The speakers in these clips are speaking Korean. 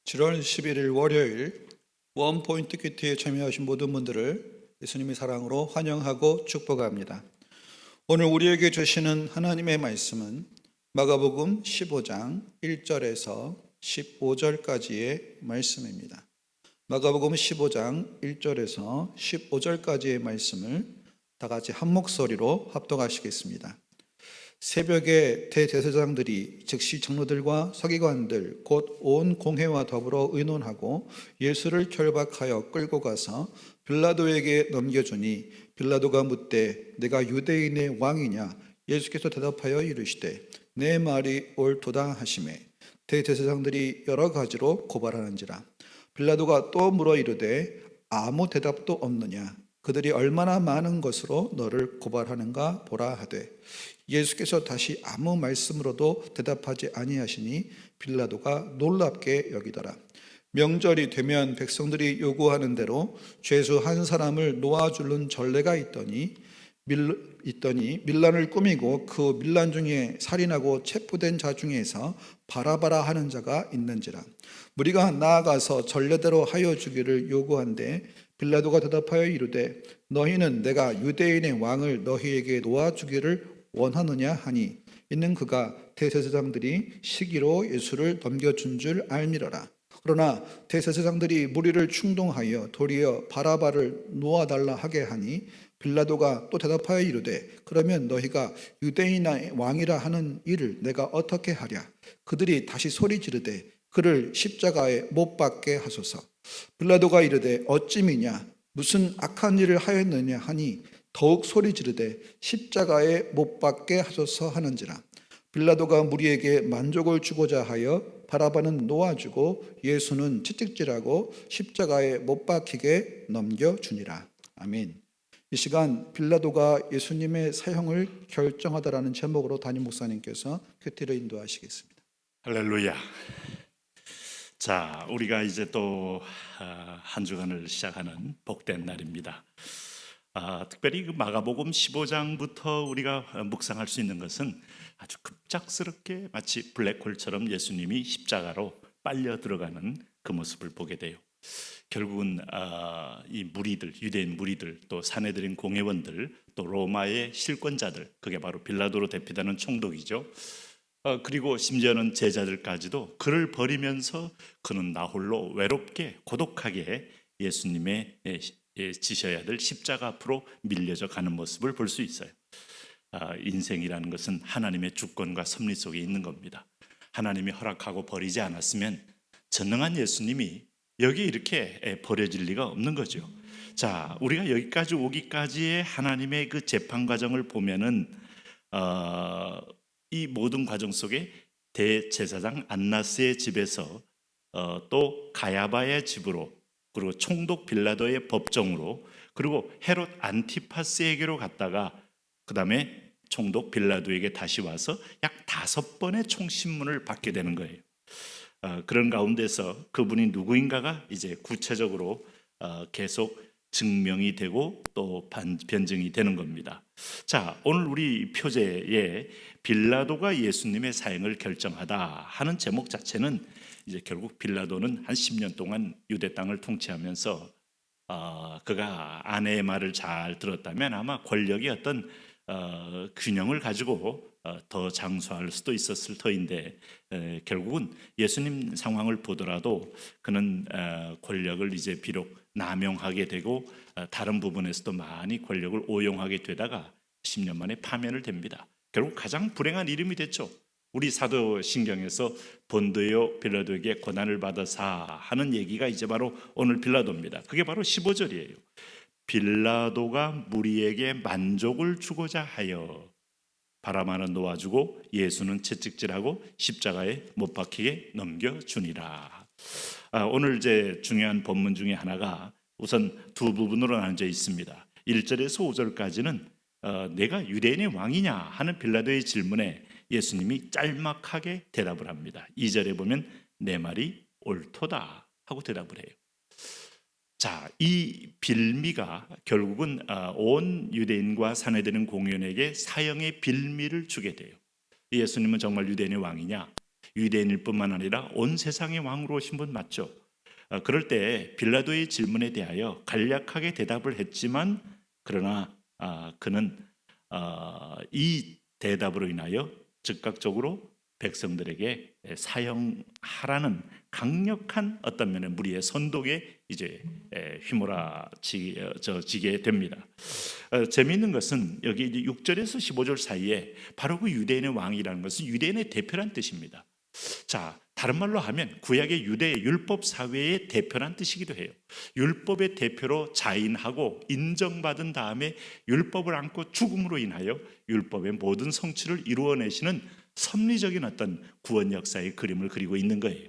7월 11일 월요일 원포인트 큐티에 참여하신 모든 분들을 예수님의 사랑으로 환영하고 축복합니다. 오늘 우리에게 주시는 하나님의 말씀은 마가복음 15장 1절에서 15절까지의 말씀입니다. 마가복음 15장 1절에서 15절까지의 말씀을 다 같이 한 목소리로 합독하시겠습니다. 새벽에 대제사장들이 즉시 장로들과 서기관들 곧 온 공회와 더불어 의논하고 예수를 결박하여 끌고 가서 빌라도에게 넘겨주니 빌라도가 묻되 내가 유대인의 왕이냐? 예수께서 대답하여 이르시되 내 말이 옳도다 하시매 대제사장들이 여러 가지로 고발하는지라. 빌라도가 또 물어 이르되 아무 대답도 없느냐? 그들이 얼마나 많은 것으로 너를 고발하는가 보라 하되 예수께서 다시 아무 말씀으로도 대답하지 아니하시니 빌라도가 놀랍게 여기더라. 명절이 되면 백성들이 요구하는 대로 죄수 한 사람을 놓아주는 전례가 있더니 밀란을 꾸미고 그 밀란 중에 살인하고 체포된 자 중에서 바라바라 하는 자가 있는지라. 무리가 나아가서 전례대로 하여 주기를 요구한데 빌라도가 대답하여 이르되 너희는 내가 유대인의 왕을 너희에게 놓아주기를 원하느냐 하니 이는 그가 대제사장들이 시기로 예수를 넘겨준 줄 알미러라. 그러나 대제사장들이 무리를 충동하여 도리어 바라바를 놓아달라 하게 하니 빌라도가 또 대답하여 이르되 그러면 너희가 유대인의 왕이라 하는 일을 내가 어떻게 하랴? 그들이 다시 소리 지르되 그를 십자가에 못 박게 하소서. 빌라도가 이르되 어찌미냐? 무슨 악한 일을 하였느냐 하니 더욱 소리 지르되 십자가에 못 박게 하소서 하는지라. 빌라도가 무리에게 만족을 주고자 하여 바라바는 놓아주고 예수는 채찍질하고 십자가에 못 박히게 넘겨주니라. 아멘. 이 시간 빌라도가 예수님의 사형을 결정하다라는 제목으로 담임 목사님께서 큐티를 인도하시겠습니다. 할렐루야. 자, 우리가 이제 또 한 주간을 시작하는 복된 날입니다. 특별히 그 마가복음 15장부터 우리가 묵상할 수 있는 것은 아주 급작스럽게 마치 블랙홀처럼 예수님이 십자가로 빨려 들어가는 그 모습을 보게 돼요. 결국은 이 무리들, 유대인 무리들, 또 사내들인 공회원들, 또 로마의 실권자들, 그게 바로 빌라도로 대표되는 총독이죠. 그리고 심지어는 제자들까지도 그를 버리면서 그는 나 홀로 외롭게 고독하게 예수님의 지셔야 될 십자가 앞으로 밀려져 가는 모습을 볼 수 있어요. 인생이라는 것은 하나님의 주권과 섭리 속에 있는 겁니다. 하나님이 허락하고 버리지 않았으면 전능한 예수님이 여기 이렇게 버려질 리가 없는 거죠. 자, 우리가 여기까지 오기까지의 하나님의 그 재판 과정을 보면은 이 모든 과정 속에 대제사장 안나스의 집에서 또 가야바의 집으로, 그리고 총독 빌라도의 법정으로, 그리고 헤롯 안티파스에게로 갔다가 그 다음에 총독 빌라도에게 다시 와서 약 5번의 총신문을 받게 되는 거예요. 그런 가운데서 그분이 누구인가가 이제 구체적으로 계속 증명이 되고 또 변증이 되는 겁니다. 자, 오늘 우리 표제에 빌라도가 예수님의 사형을 결정하다 하는 제목 자체는 이제 결국 빌라도는 한 10년 동안 유대 땅을 통치하면서 그가 아내의 말을 잘 들었다면 아마 권력의 어떤 균형을 가지고 더 장수할 수도 있었을 터인데 결국은 예수님 상황을 보더라도 그는 권력을 이제 비록 남용하게 되고 다른 부분에서도 많이 권력을 오용하게 되다가 10년 만에 파면을 됩니다. 결국 가장 불행한 이름이 됐죠. 우리 사도신경에서 본드요 빌라도에게 고난을 받아사 하는 얘기가 이제 바로 오늘 빌라도입니다. 그게 바로 15절이에요. 빌라도가 무리에게 만족을 주고자 하여 바라바는 놓아주고 예수는 채찍질하고 십자가에 못 박히게 넘겨주니라. 오늘 이제 중요한 본문 중에 하나가 우선 두 부분으로 나눠져 있습니다. 1절에서 5절까지는 내가 유대인의 왕이냐 하는 빌라도의 질문에 예수님이 짤막하게 대답을 합니다. 2절에 보면 내 말이 옳도다 하고 대답을 해요. 자, 이 빌미가 결국은 온 유대인과 사내들인 공회원에게 사형의 빌미를 주게 돼요. 예수님은 정말 유대인의 왕이냐? 유대인일 뿐만 아니라 온 세상의 왕으로 오신 분 맞죠? 그럴 때 빌라도의 질문에 대하여 간략하게 대답을 했지만 그러나 그는 이 대답으로 인하여 즉각적으로 백성들에게 사형하라는 강력한 어떤 면의 무리의 선동에 이제 휘몰아지게 됩니다. 재미있는 것은 여기 6절에서 15절 사이에 바로 그 유대인의 왕이라는 것은 유대인의 대표란 뜻입니다. 자, 다른 말로 하면 구약의 유대 율법 사회의 대표란 뜻이기도 해요. 율법의 대표로 자인하고 인정받은 다음에 율법을 안고 죽음으로 인하여 율법의 모든 성취를 이루어내시는 섭리적인 어떤 구원 역사의 그림을 그리고 있는 거예요.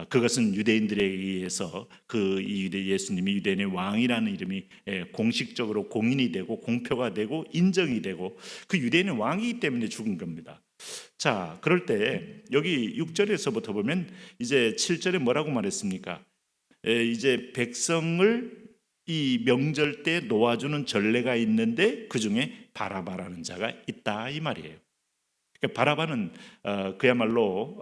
그것은 유대인들에 의해서 예수님이 유대인의 왕이라는 이름이 공식적으로 공인이 되고 공표가 되고 인정이 되고 그 유대인의 왕이기 때문에 죽은 겁니다. 자, 그럴 때 여기 6절에서부터 보면 이제 7절에 뭐라고 말했습니까? 이제 백성을 이 명절 때 놓아주는 전례가 있는데 그 중에 바라바라는 자가 있다 이 말이에요. 그러니까 바라바는 그야말로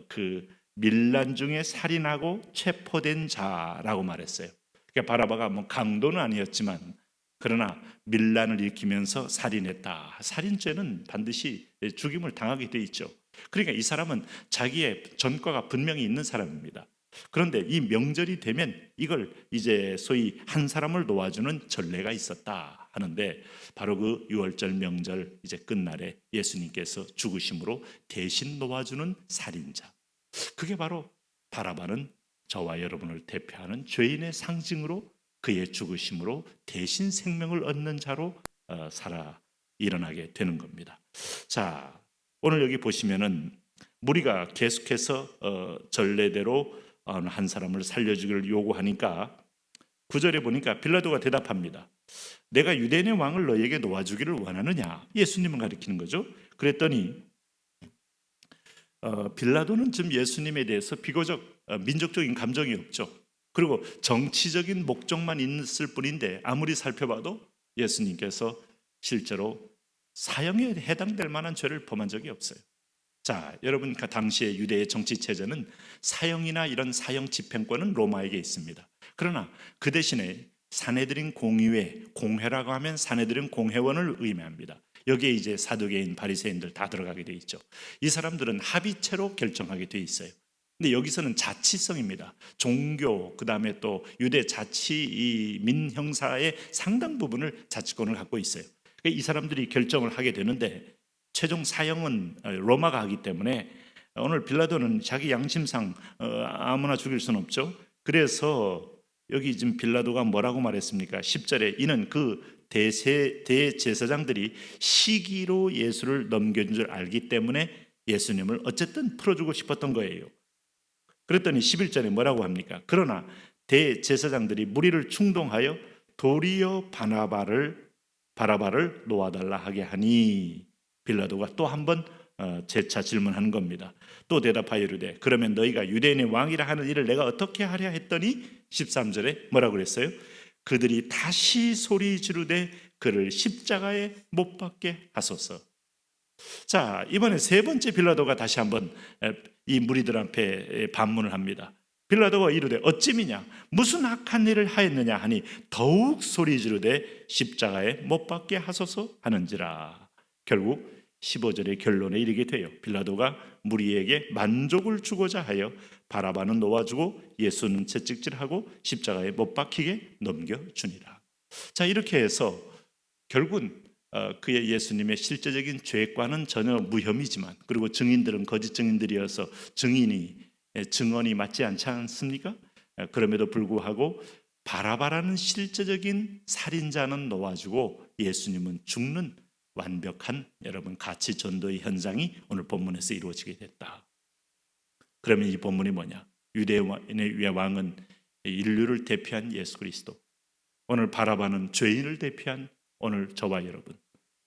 그 밀란 중에 살인하고 체포된 자라고 말했어요. 그러니까 바라바가 뭐 강도는 아니었지만 그러나 밀란을 일으키면서 살인했다. 살인죄는 반드시 죽임을 당하게 돼 있죠. 그러니까 이 사람은 자기의 전과가 분명히 있는 사람입니다. 그런데 이 명절이 되면 이걸 이제 소위 한 사람을 놓아주는 전례가 있었다 하는데 바로 그 6월절 명절 이제 끝날에 예수님께서 죽으심으로 대신 놓아주는 살인자, 그게 바로 바라바는 저와 여러분을 대표하는 죄인의 상징으로 그의 죽으심으로 대신 생명을 얻는 자로 살아 일어나게 되는 겁니다. 자, 오늘 여기 보시면은 무리가 계속해서 전례대로 한 사람을 살려주기를 요구하니까 9절에 보니까 빌라도가 대답합니다. 내가 유대인의 왕을 너에게 놓아주기를 원하느냐? 예수님을 가리키는 거죠. 그랬더니 빌라도는 지금 예수님에 대해서 비교적 민족적인 감정이 없죠. 그리고 정치적인 목적만 있을 뿐인데 아무리 살펴봐도 예수님께서 실제로 사형에 해당될 만한 죄를 범한 적이 없어요. 자, 여러분, 그 당시의 유대의 정치 체제는 사형이나 이런 사형 집행권은 로마에게 있습니다. 그러나 그 대신에 사내들인 공의회, 공회라고 하면 사내들인 공회원을 의미합니다. 여기에 이제 사두개인, 바리새인들 다 들어가게 돼 있죠. 이 사람들은 합의체로 결정하게 돼 있어요. 근데 여기서는 자치성입니다. 종교, 그 다음에 또 유대 자치 이 민형사의 상당 부분을 자치권을 갖고 있어요. 이 사람들이 결정을 하게 되는데 최종 사형은 로마가 하기 때문에 오늘 빌라도는 자기 양심상 아무나 죽일 수는 없죠. 그래서 여기 지금 빌라도가 뭐라고 말했습니까? 10절에 이는 그 대제사장들이 시기로 예수를 넘겨준 줄 알기 때문에 예수님을 어쨌든 풀어주고 싶었던 거예요. 그랬더니 11절에 뭐라고 합니까? 그러나 대제사장들이 무리를 충동하여 도리어 바라바를 놓아달라 하게 하니 빌라도가 또 한 번 재차 질문하는 겁니다. 또 대답하여 이르되 그러면 너희가 유대인의 왕이라 하는 일을 내가 어떻게 하랴 했더니 13절에 뭐라고 그랬어요? 그들이 다시 소리 지르되 그를 십자가에 못 박게 하소서. 자, 이번에 세 번째 빌라도가 다시 한번 이 무리들 앞에 반문을 합니다. 빌라도가 이르되 어찌미냐 무슨 악한 일을 하였느냐 하니 더욱 소리 지르되 십자가에 못 박게 하소서 하는지라. 결국 15절의 결론에 이르게 돼요. 빌라도가 무리에게 만족을 주고자 하여 바라바는 놓아주고 예수는 채찍질하고 십자가에 못 박히게 넘겨주니라. 자, 이렇게 해서 결국은 그의 예수님의 실제적인 죄과는 전혀 무혐의지만 그리고 증인들은 거짓 증인들이어서 증언이 맞지 않지 않습니까? 그럼에도 불구하고 바라바라는 실제적인 살인자는 놓아주고 예수님은 죽는 완벽한 여러분 가치 전도의 현장이 오늘 본문에서 이루어지게 됐다. 그러면 이 본문이 뭐냐? 유대인의 왕은 인류를 대표한 예수 그리스도, 오늘 바라바는 죄인을 대표한 오늘 저와 여러분,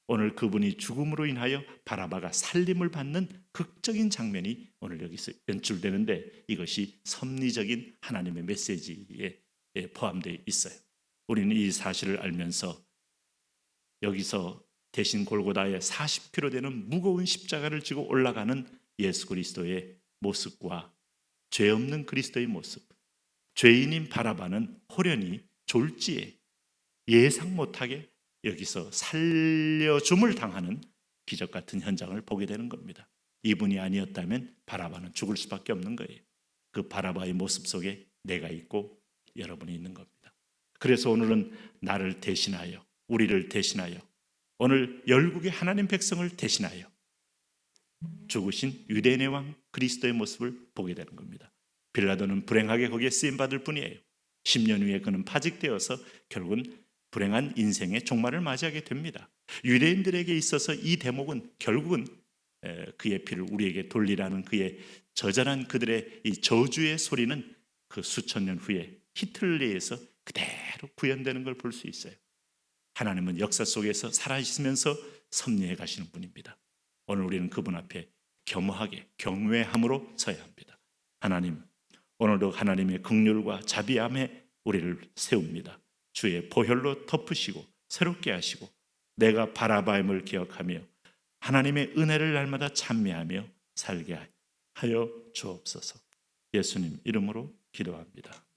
오늘 그분이 죽음으로 인하여 바라바가 살림을 받는 극적인 장면이 오늘 여기서 연출되는데 이것이 섭리적인 하나님의 메시지에 포함되어 있어요. 우리는 이 사실을 알면서 여기서 대신 골고다에 40kg 되는 무거운 십자가를 지고 올라가는 예수 그리스도의 모습과 죄 없는 그리스도의 모습, 죄인인 바라바는 호련히 졸지에 예상 못하게 여기서 살려줌을 당하는 기적 같은 현장을 보게 되는 겁니다. 이분이 아니었다면 바라바는 죽을 수밖에 없는 거예요. 그 바라바의 모습 속에 내가 있고 여러분이 있는 겁니다. 그래서 오늘은 나를 대신하여, 우리를 대신하여, 오늘 열국의 하나님 백성을 대신하여 죽으신 유대인의 왕 그리스도의 모습을 보게 되는 겁니다. 빌라도는 불행하게 거기에 쓰임받을 뿐이에요. 10년 후에 그는 파직되어서 결국은 불행한 인생의 종말을 맞이하게 됩니다. 유대인들에게 있어서 이 대목은 결국은 그의 피를 우리에게 돌리라는 그의 저절한 그들의 이 저주의 소리는 그 수천 년 후에 히틀러에서 그대로 구현되는 걸 볼 수 있어요. 하나님은 역사 속에서 살아있으면서 섭리해 가시는 분입니다. 오늘 우리는 그분 앞에 겸허하게 경외함으로 서야 합니다. 하나님, 오늘도 하나님의 긍휼과 자비함에 우리를 세웁니다. 주의 보혈로 덮으시고 새롭게 하시고 내가 바라바임을 기억하며 하나님의 은혜를 날마다 찬미하며 살게 하여 주옵소서. 예수님 이름으로 기도합니다.